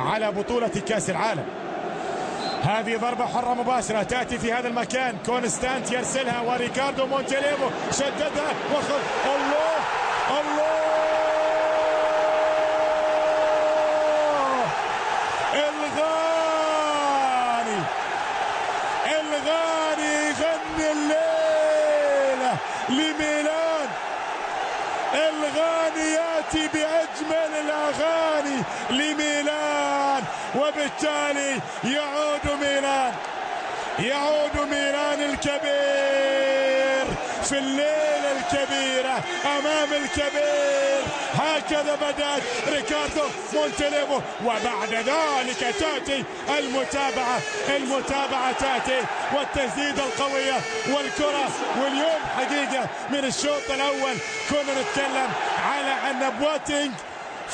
على بطولة كأس العالم. هذه ضربة حرة مباشرة تأتي في هذا المكان، كونستانت يرسلها وريكاردو مونتاليفو شددها وخذ. الله الله، الغاني يغني الليلة لميلان. الغاني ياتي بأجمل الأغاني لميلان، وبالتالي يعود ميلان الكبير في الليلة الكبيرة أمام الكبير. هكذا بدأت ريكاردو مونتاليفو، وبعد ذلك تأتي المتابعة تأتي والتسديدة القوية والكرة. واليوم حقيقة من الشوط الأول كنا نتكلم على أن بواتينج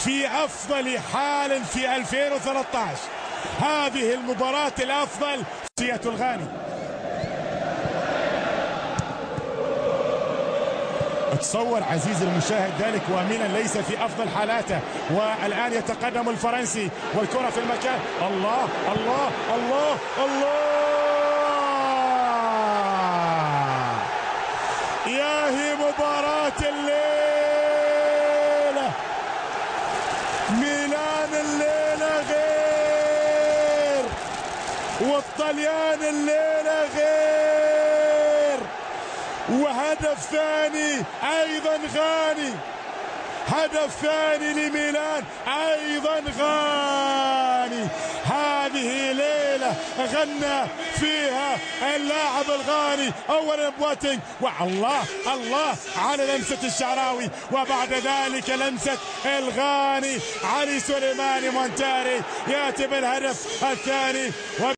في أفضل حال في 2013. هذه المباراة الأفضل سية الغاني. تصور عزيزي المشاهد ذلك، وميلان ليس في أفضل حالاته، والآن يتقدم الفرنسي والكرة في المكان. الله الله الله الله، يا هي مباراة الليلة. ميلان الليلة غير، والطليان الليلة غير، وهدف ثاني أيضا غاني، هدف ثاني لميلان أيضا غاني. هذه ليلة غنى فيها اللاعب الغاني أولا بواتينج، والله الله على لمسة الشعراوي، وبعد ذلك لمسة الغاني علي سليماني مونتاري يأتي بالهدف الثاني.